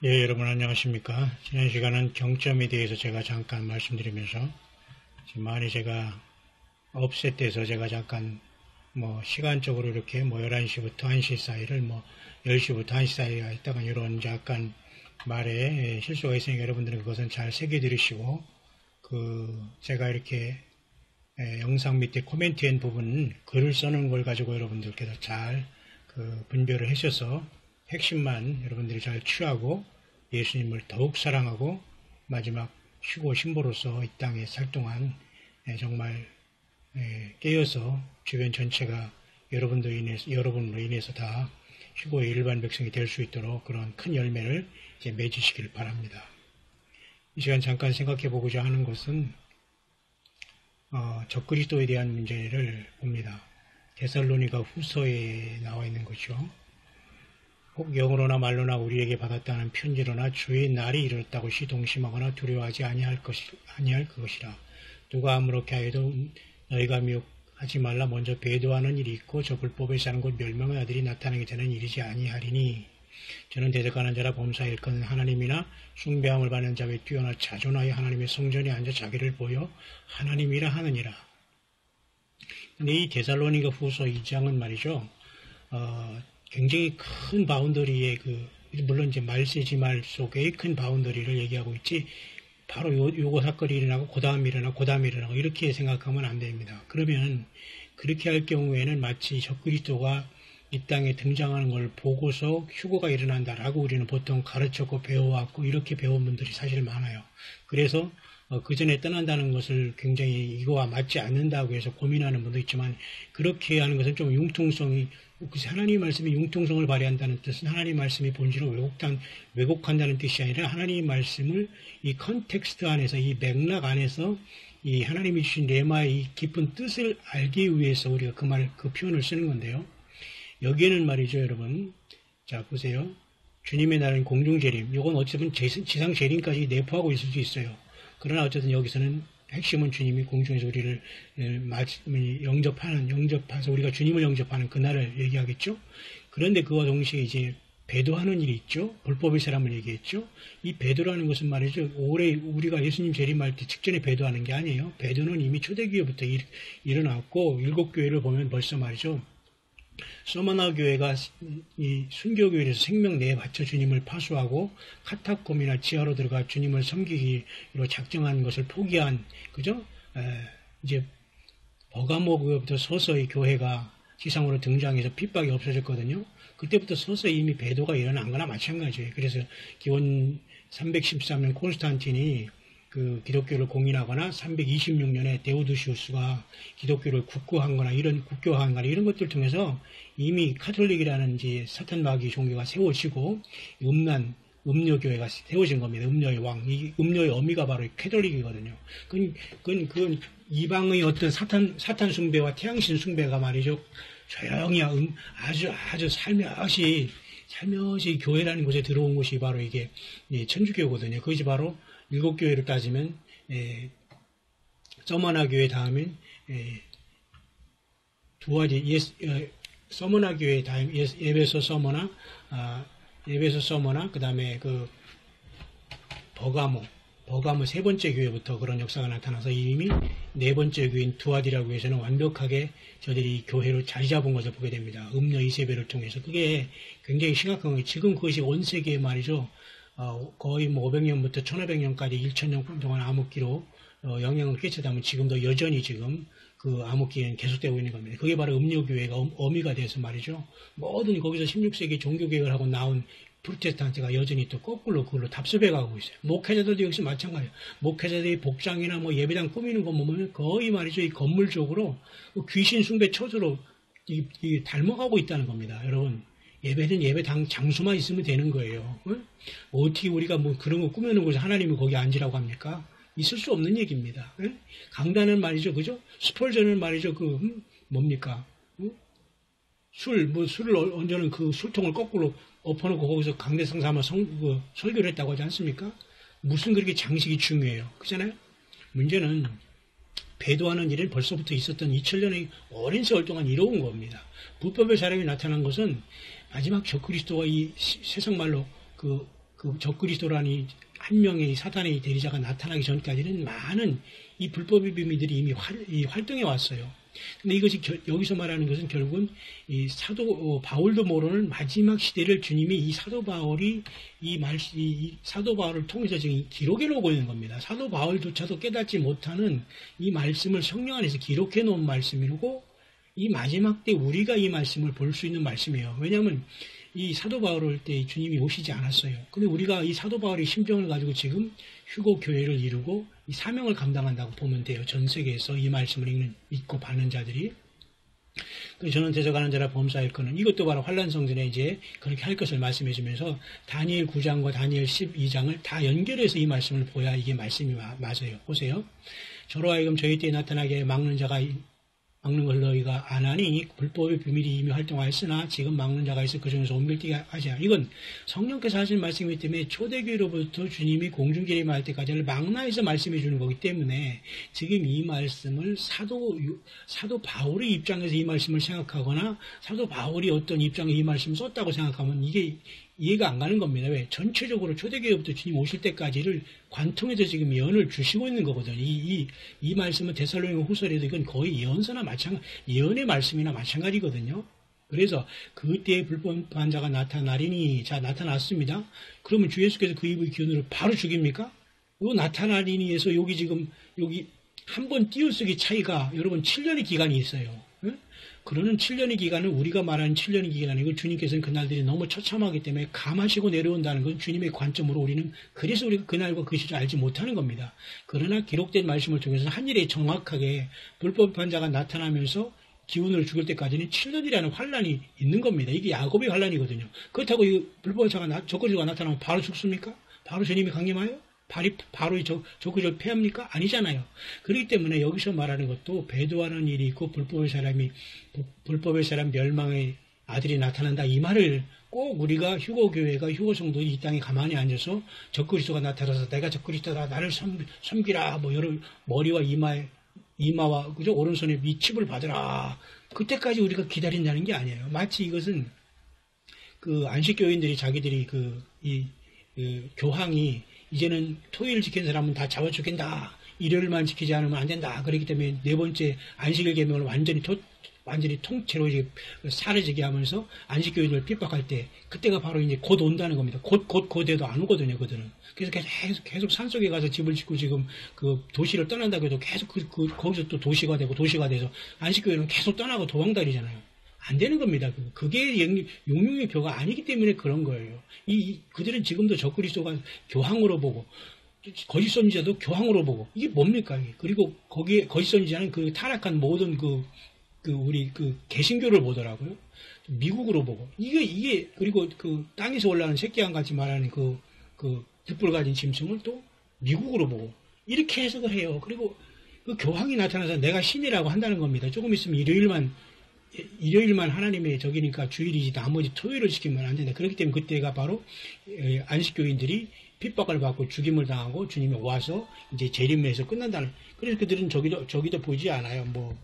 예, 여러분 안녕하십니까. 지난 시간은 경점에 대해서 제가 잠깐 말씀드리면서 지금 많이 제가 업셋돼서 제가 잠깐 시간적으로 이렇게 11시부터 1시 사이를 10시부터 1시 사이가 있다가 이런 약간 말에 실수가 있으니까 여러분들은 그것은 잘 새겨들으시고 제가 이렇게 영상 밑에 코멘트한 부분 글을 써놓은 걸 가지고 여러분들께서 잘 분별을 하셔서 핵심만 여러분들이 잘 취하고 예수님을 더욱 사랑하고 마지막 휴고 신보로서 이 땅에 살 동안 정말 깨어서 주변 전체가 여러분으로 인해서 다 휴고의 일반 백성이 될 수 있도록 그런 큰 열매를 맺으시길 바랍니다. 이 시간 잠깐 생각해 보고자 하는 것은 적그리스도에 대한 문제를 봅니다. 데살로니가 후서에 나와 있는 거죠. 혹 영으로나 말로나 우리에게 받았다는 편지로나 주의 날이 이르렀다고 시동심하거나 두려워하지 아니할 그것이라. 누가 아무렇게 하여도 너희가 미혹하지 말라. 먼저 배도하는 일이 있고 저 불법에 사는 곧 멸망의 아들이 나타나게 되는 일이지 아니하리니 저는 대적하는 자라 범사일 건 하나님이나 숭배함을 받는 자 외에 뛰어나 자존하여 하나님의 성전에 앉아 자기를 보여 하나님이라 하느니라. 근데 이 데살로니가 후서 2장은 말이죠. 굉장히 큰 바운더리의 물론 이제 말세지 말 속의 큰 바운더리를 얘기하고 있지, 바로 요거 사건이 일어나고, 그 다음 일어나고, 이렇게 생각하면 안 됩니다. 그러면, 그렇게 할 경우에는 마치 적그리스도가 이 땅에 등장하는 걸 보고서 휴고가 일어난다라고 우리는 보통 가르쳤고 배워왔고, 이렇게 배운 분들이 사실 많아요. 그래서, 그 전에 떠난다는 것을 굉장히 이거와 맞지 않는다고 해서 고민하는 분도 있지만, 그렇게 하는 것은 좀 하나님의 말씀이 융통성을 발휘한다는 뜻은 하나님의 말씀이 본질을 왜곡한다는 뜻이 아니라 하나님의 말씀을 이 컨텍스트 안에서, 이 맥락 안에서 이 하나님이 주신 레마의 이 깊은 뜻을 알기 위해서 우리가 그 표현을 쓰는 건데요. 여기에는 말이죠, 여러분. 자, 보세요. 주님의 날은 공중재림. 이건 어쨌든 지상 재림까지 내포하고 있을 수 있어요. 그러나 어쨌든 여기서는 핵심은 주님이 공중에서 우리를 영접해서 우리가 주님을 영접하는 그날을 얘기하겠죠. 그런데 그와 동시에 이제 배도하는 일이 있죠. 불법의 사람을 얘기했죠. 이 배도라는 것은 말이죠. 올해 우리가 예수님 재림할 때 직전에 배도하는 게 아니에요. 배도는 이미 초대교회부터 일어났고, 7교회를 보면 벌써 말이죠. 서머나 교회가 이 순교교회에서 생명 내바쳐 주님을 파수하고 카타콤이나 지하로 들어가 주님을 섬기기로 작정한 것을 포기한, 그죠? 이제 버가모교부터 서서히 교회가 지상으로 등장해서 핍박이 없어졌거든요. 그때부터 서서히 이미 배도가 일어난 거나 마찬가지예요. 그래서 기원 313년 콘스탄틴이 기독교를 공인하거나 326년에 데오두시우스가 기독교를 국교화한 거나 이런 것들 통해서 이미 카톨릭이라는 이제 사탄 마귀 종교가 세워지고 음료교회가 세워진 겁니다. 음료의 왕. 이 음료의 어미가 바로 캐톨릭이거든요. 그건 이방의 어떤 사탄 숭배와 태양신 숭배가 말이죠. 조용히 아주 살며시 교회라는 곳에 들어온 것이 바로 이게 천주교거든요. 그것이 바로 7교회로 따지면 서머나 교회 다음엔 서머나 교회 다음 에베소 서머나 그 다음에 버가모 세 번째 교회부터 그런 역사가 나타나서 이미 네 번째 교회인 두아디라고 해서는 완벽하게 저들이 교회로 자리 잡은 것을 보게 됩니다. 음녀 이세벨을 통해서. 그게 굉장히 심각한 거예요. 지금 그것이 온 세계에 말이죠. 거의 500년부터 1500년까지 1000년 동안 암흑기로 영향을 끼쳤다면 지금도 여전히 지금 그 암흑기는 계속되고 있는 겁니다. 그게 바로 음료교회가 어미가 돼서 말이죠. 모든 거기서 16세기 종교개혁을 하고 나온 프로테스탄트가 여전히 또 거꾸로 그걸로 답습해가고 있어요. 목회자들도 여기서 마찬가지예요. 목회자들이 복장이나 예배당 꾸미는 거 보면 거의 말이죠. 이 건물적으로 귀신 숭배 처소로 닮아가고 있다는 겁니다. 여러분. 예배는 예배당 장소만 있으면 되는 거예요. 응? 어떻게 우리가 그런 거 꾸며놓은 것을 하나님이 거기 앉으라고 합니까? 있을 수 없는 얘기입니다. 응? 강단은 말이죠. 그죠? 스펄전은 말이죠. 뭡니까? 응? 술을 얹어놓은 그 술통을 거꾸로 엎어놓고 거기서 강대상 삼아 설교를 했다고 하지 않습니까? 무슨 그렇게 장식이 중요해요. 그렇잖아요? 문제는 배도하는 일은 벌써부터 있었던 2000년의 오랜 세월 동안 이뤄온 겁니다. 불법의 사람이 나타난 것은 마지막 적그리스도가 이 세상 말로 그 적그리스도라는 한 명의 사탄의 대리자가 나타나기 전까지는 많은 이 불법의 비밀들이 이미 활동해 왔어요. 근데 이것이 여기서 말하는 것은 결국은 이 사도 바울도 모르는 마지막 시대를 주님이 이 사도 바울이 이 사도 바울을 통해서 지금 기록해 놓고 있는 겁니다. 사도 바울조차도 깨닫지 못하는 이 말씀을 성령 안에서 기록해 놓은 말씀이고 이 마지막 때 우리가 이 말씀을 볼 수 있는 말씀이에요. 왜냐하면 이 사도 바울 올 때 주님이 오시지 않았어요. 근데 우리가 이 사도 바울의 심정을 가지고 지금 휴고 교회를 이루고 이 사명을 감당한다고 보면 돼요. 전 세계에서 이 말씀을 읽고 받는 자들이. 그래서 저는 대적하는 자라 범사일 거는 이것도 바로 환란성전에 이제 그렇게 할 것을 말씀해 주면서 다니엘 9장과 다니엘 12장을 다 연결해서 이 말씀을 보야 이게 말씀이 맞아요. 보세요. 저로 하여금 저희 때에 나타나게 막는 걸 너희가 안 하니 불법의 비밀이 이미 활동하였으나 지금 막는 자가 있어 그 중에서 온밀뛰게 하자. 이건 성령께서 하신 말씀이기 때문에 초대교회로부터 주님이 공중제림할 때까지를 망라해서 말씀해 주는 거기 때문에 지금 이 말씀을 사도 바울의 입장에서 이 말씀을 생각하거나 사도 바울이 어떤 입장에 이 말씀을 썼다고 생각하면 이게 이해가 안 가는 겁니다. 왜? 전체적으로 초대교회부터 주님 오실 때까지를 관통해서 지금 예언을 주시고 있는 거거든요. 이 말씀은 데살로니가 후서에도 이건 거의 예언의 말씀이나 마찬가지거든요. 그래서 그때의 불법한 자가 나타나리니, 자, 나타났습니다. 그러면 주 예수께서 그 입의 기운으로 바로 죽입니까? 요 나타나리니에서 여기 한 번 띄어쓰기 차이가 여러분 7년의 기간이 있어요. 응? 그러는 7년의 기간은 우리가 말하는 7년의 기간이고 주님께서는 그날들이 너무 처참하기 때문에 감하시고 내려온다는 건 주님의 관점으로 우리는 그래서 우리가 그날과 그 시절 알지 못하는 겁니다. 그러나 기록된 말씀을 통해서 한 일에 정확하게 불법한 자가 나타나면서 기운을 죽일 때까지는 7년이라는 환란이 있는 겁니다. 이게 야곱의 환란이거든요. 그렇다고 이 불법한 자가 적그리스도가 나타나면 바로 죽습니까? 바로 주님이 강림하여? 바로 적그리스도를 패합니까? 아니잖아요. 그렇기 때문에 여기서 말하는 것도 배도하는 일이 있고 불법의 사람 멸망의 아들이 나타난다. 이 말을 꼭 우리가 휴거교회가 휴거성도들이 이 땅에 가만히 앉아서 적그리스도가 나타나서 내가 적그리스도다 나를 섬기라 뭐 여러 머리와 이마와 그죠 오른손에 이 칩을 받으라. 그때까지 우리가 기다린다는 게 아니에요. 마치 이것은 그 안식교인들이 자기들이 그 교황이 이제는 토요일 지킨 사람은 다 잡아 죽인다. 일요일만 지키지 않으면 안 된다. 그렇기 때문에 네 번째 안식일 계명을 완전히 통째로 이제 사라지게 하면서 안식교인을 핍박할 때 그때가 바로 이제 곧 온다는 겁니다. 곧에도 안 오거든요, 그들은. 그래서 계속 산속에 가서 집을 짓고 지금 그 도시를 떠난다고 해도 계속 거기서 또 도시가 돼서 안식교인은 계속 떠나고 도망다니잖아요. 안 되는 겁니다. 그게 용융의 교가 아니기 때문에 그런 거예요. 그들은 지금도 적그리스도가 교황으로 보고, 거짓 선지자도 교황으로 보고, 이게 뭡니까? 그리고 거기에 거짓 선지자는 그 타락한 모든 우리 개신교를 보더라고요. 미국으로 보고. 그리고 그 땅에서 올라오는 새끼양 같이 말하는 그 득불 가진 짐승을 또 미국으로 보고. 이렇게 해석을 해요. 그리고 그 교황이 나타나서 내가 신이라고 한다는 겁니다. 조금 있으면 일요일만 하나님의 적이니까 주일이지 나머지 토요일을 지키면 안 된다. 그렇기 때문에 그때가 바로 안식교인들이 핍박을 받고 죽임을 당하고 주님이 와서 이제 재림에서 끝난다는. 그래서 그들은 저기도 보지 않아요. 뭐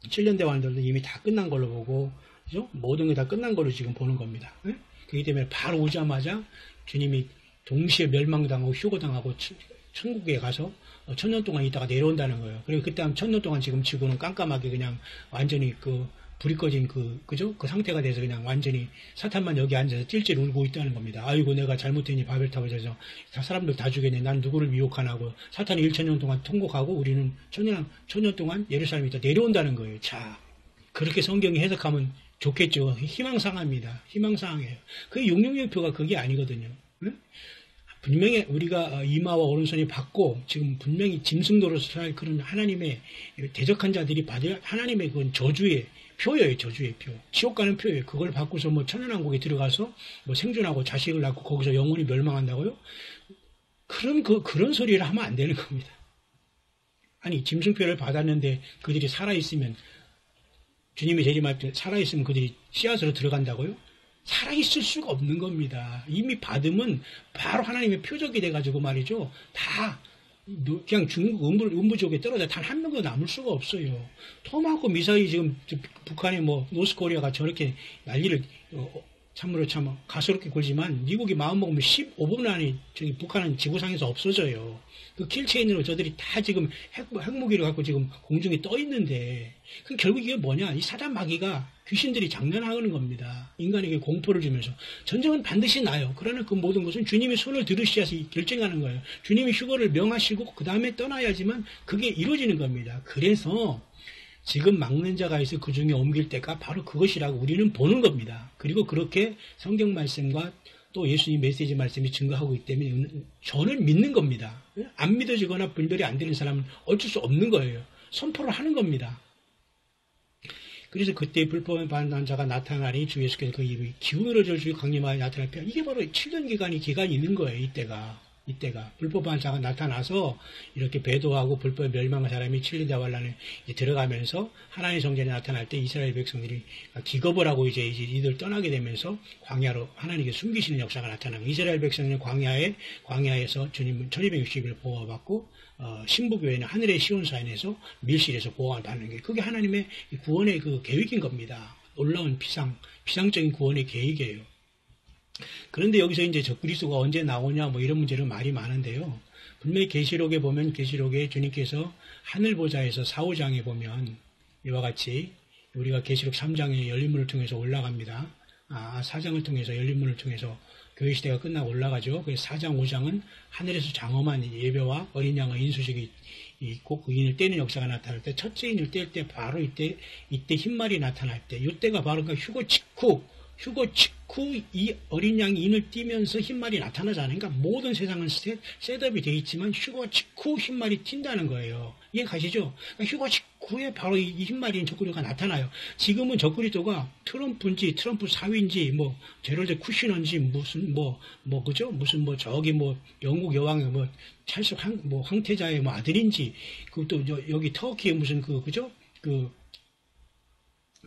7년 대왕들도 이미 다 끝난 걸로 보고, 그죠? 모든 게 다 끝난 걸로 지금 보는 겁니다. 네? 그렇기 때문에 바로 오자마자 주님이 동시에 멸망당하고 휴거당하고 천국에 가서 1000년 동안 있다가 내려온다는 거예요. 그리고 그때 한 1000년 동안 지금 지구는 깜깜하게 그냥 완전히 불이 꺼진 그죠? 그 상태가 돼서 그냥 완전히 사탄만 여기 앉아서 찔찔 울고 있다는 겁니다. 아이고, 내가 잘못했니, 바벨탑을 져서 사람들 다 죽였네. 난 누구를 미혹하나고. 사탄이 1000년 동안 통곡하고 우리는 1000년 동안 예루살렘에 있다 내려온다는 거예요. 자, 그렇게 성경이 해석하면 좋겠죠. 희망상합니다. 희망상이에요. 그 용용표가 그게 아니거든요. 응? 분명히 우리가 이마와 오른손이 받고 지금 분명히 짐승도로서 살 그런 하나님의 대적한 자들이 받을 하나님의 그건 저주의 표예요. 저주의 표. 지옥 가는 표예요. 그걸 받고서 뭐 천연왕국에 들어가서 뭐 생존하고 자식을 낳고 거기서 영원히 멸망한다고요? 그런 소리를 하면 안 되는 겁니다. 아니, 짐승표를 받았는데 그들이 살아있으면 주님의 재림할 때 살아있으면 그들이 씨앗으로 들어간다고요? 살아있을 수가 없는 겁니다. 이미 받으면 바로 하나님의 표적이 돼가지고 말이죠. 다 그냥 중국 음부족에 떨어져 단 한 명도 남을 수가 없어요. 토마호크 미사일이 지금 북한의 뭐 노스코리아가 저렇게 난리를 참으로 참 가소롭게 굴지만 미국이 마음먹으면 15분 안에 저기 북한은 지구상에서 없어져요. 그 킬체인으로 저들이 다 지금 핵무기를 갖고 지금 공중에 떠 있는데, 그 결국 이게 뭐냐? 이 사단 마귀가 귀신들이 장난하는 겁니다. 인간에게 공포를 주면서. 전쟁은 반드시 나요. 그러나 그 모든 것은 주님이 손을 들으셔서 결정하는 거예요. 주님이 휴거를 명하시고 그 다음에 떠나야지만 그게 이루어지는 겁니다. 그래서 지금 막는 자가 있어 그 중에 옮길 때가 바로 그것이라고 우리는 보는 겁니다. 그리고 그렇게 성경 말씀과 또 예수님 메시지 말씀이 증거하고 있기 때문에 저는 믿는 겁니다. 안 믿어지거나 분별이 안 되는 사람은 어쩔 수 없는 거예요. 선포를 하는 겁니다. 그래서 그때 불법에 반한 자가 나타나니 주 예수께서 그 입이 기울어질 주 강림하여 나타날 때, 이게 바로 7년 기간이 있는 거예요. 이때가 불법한 자가 나타나서 이렇게 배도하고 불법에 멸망한 사람이 7년 자활란에 들어가면서 하나님의 성전에 나타날 때 이스라엘 백성들이 기겁을 하고 이제 이들 떠나게 되면서 광야로 하나님께 숨기시는 역사가 나타나고, 이스라엘 백성은 광야에서 주님은 1260일 보호받고 신부교회는 하늘의 시온산에서 밀실에서 보호를 받는 게, 그게 하나님의 구원의 그 계획인 겁니다. 놀라운 비상적인 구원의 계획이에요. 그런데 여기서 이제 적그리스도가 언제 나오냐 뭐 이런 문제로 말이 많은데요. 분명히 계시록에 보면, 계시록에 주님께서 하늘 보좌에서 4,5장에 보면 이와 같이, 우리가 계시록 3장에 열린 문을 통해서 올라갑니다. 4장을 통해서 열린 문을 통해서 교회 시대가 끝나고 올라가죠. 그래서 4장, 5장은 하늘에서 장엄한 예배와 어린 양의 인수식이 있고 그 인을 떼는 역사가 나타날 때, 첫째 인을 뗄 때 바로 이때 흰말이 나타날 때, 이때가 바로 그 휴거 직후 이 어린 양이 인을 띠면서 흰말이 나타나잖아요. 그러니까 모든 세상은 셋업이 되어 있지만 휴거 직후 흰말이 튄다는 거예요. 이해 가시죠? 그러니까 휴거 직후에 바로 이 흰말인 적그리스도가 나타나요. 지금은 적그리스도가 트럼프인지 트럼프 사위인지 뭐 제럴드 쿠시너인지 무슨 그죠? 무슨 저기 영국 여왕의 찰스 황태자의 아들인지, 그또 여기 터키의 무슨 그죠?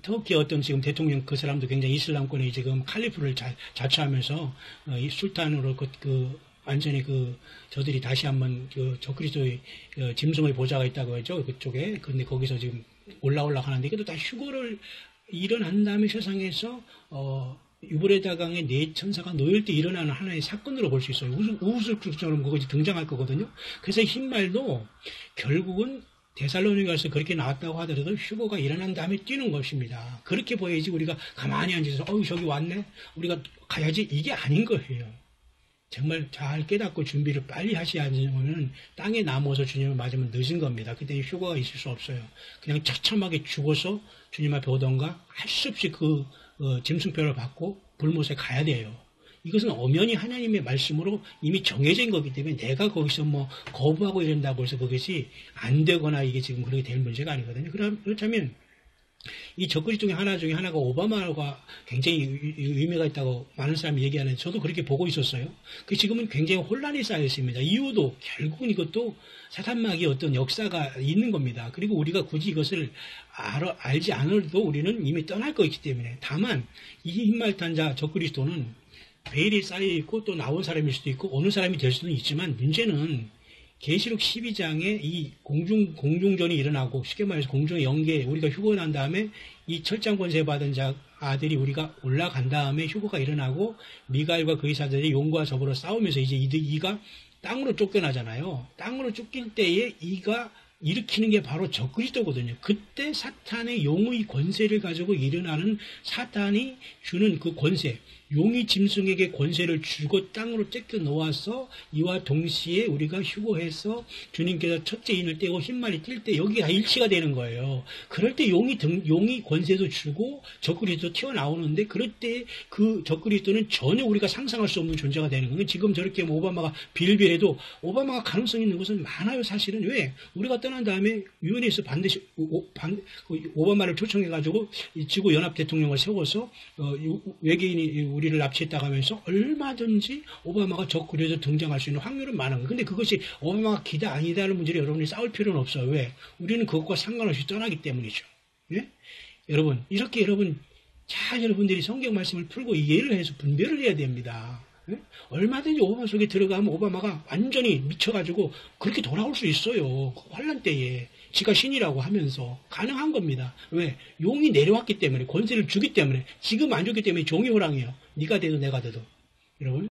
터키 어떤 지금 대통령 그 사람도 굉장히 이슬람권에 지금 칼리프를 자처하면서 이 술탄으로 완전히 저들이 다시 한번 적그리스도의 짐승의 보좌가 있다고 하죠. 그쪽에. 근데 거기서 지금 올라오려고 하는데, 이것도 다 휴거를 일어난 다음에 세상에서 유브레다강의 네 천사가 놓일 때 일어나는 하나의 사건으로 볼 수 있어요. 우스꽝처럼 그것이 등장할 거거든요. 그래서 흰말도 결국은 데살로니가에서 그렇게 나왔다고 하더라도 휴거가 일어난 다음에 뛰는 것입니다. 그렇게 보여야지 우리가 가만히 앉아서 저기 왔네? 우리가 가야지, 이게 아닌 거예요. 정말 잘 깨닫고 준비를 빨리 하셔야 하면 땅에 남아서 주님을 맞으면 늦은 겁니다. 그때는 휴거가 있을 수 없어요. 그냥 처참하게 죽어서 주님 앞에 오던가 할 수 없이 짐승표를 받고 불못에 가야 돼요. 이것은 엄연히 하나님의 말씀으로 이미 정해진 거기 때문에 내가 거기서 거부하고 이런다고 해서 그것이 안 되거나 이게 지금 그렇게 될 문제가 아니거든요. 그렇다면 이 적그리스도 중에 하나가 오바마가 굉장히 의미가 있다고 많은 사람이 얘기하는데, 저도 그렇게 보고 있었어요. 지금은 굉장히 혼란이 쌓여 있습니다. 이유도 결국은 이것도 사탄마귀의 어떤 역사가 있는 겁니다. 그리고 우리가 굳이 이것을 알지 않아도 우리는 이미 떠날 거 있기 때문에. 다만 이 흰말탄자 적그리스도는 베일이 쌓여있고 또 나온 사람일 수도 있고 어느 사람이 될 수도 있지만, 문제는 계시록 12장에 이 공중전이 일어나고, 쉽게 말해서 공중의 영계, 우리가 휴거 난 다음에 이 철장 권세 받은 아들이 우리가 올라간 다음에 휴거가 일어나고 미가엘과 그의 사자들이 용과 서로 싸우면서 이제 이가 땅으로 쫓겨나잖아요. 땅으로 쫓길 때에 이가 일으키는 게 바로 적그리스도거든요. 그때 사탄의 용의 권세를 가지고 일어나는, 사탄이 주는 그 권세, 용이 짐승에게 권세를 주고 땅으로 쫓겨 놓아서 이와 동시에 우리가 휴거해서 주님께서 첫째 인을 떼고 흰말이 뛸 때 여기 다 일치가 되는 거예요. 그럴 때 용이 권세도 주고 적그리스도 튀어나오는데, 그럴 때 그 적그리스도는 전혀 우리가 상상할 수 없는 존재가 되는 거예요. 지금 저렇게 오바마가 빌빌해도 오바마가 가능성이 있는 것은 많아요. 사실은. 왜? 우리가 떠난 다음에 유엔에서 반드시 오바마를 초청해가지고 지구 연합 대통령을 세워서 외계인이 우리를 납치했다고 하면서 얼마든지 오바마가 적그리스도 등장할 수 있는 확률은 많은 거예요. 근데 그것이 오바마가 기다 아니다라는 문제를 여러분이 싸울 필요는 없어요. 왜? 우리는 그것과 상관없이 떠나기 때문이죠. 예? 여러분, 이렇게 잘 여러분들이 성경 말씀을 풀고 이해를 해서 분별을 해야 됩니다. 예? 얼마든지 오바마 속에 들어가면 오바마가 완전히 미쳐가지고 그렇게 돌아올 수 있어요. 환란 때에. 지가 신이라고 하면서 가능한 겁니다. 왜? 용이 내려왔기 때문에, 권세를 주기 때문에, 지금 안 줬기 때문에 종이 호랑이에요. 네가 돼도 내가 돼도. 여러분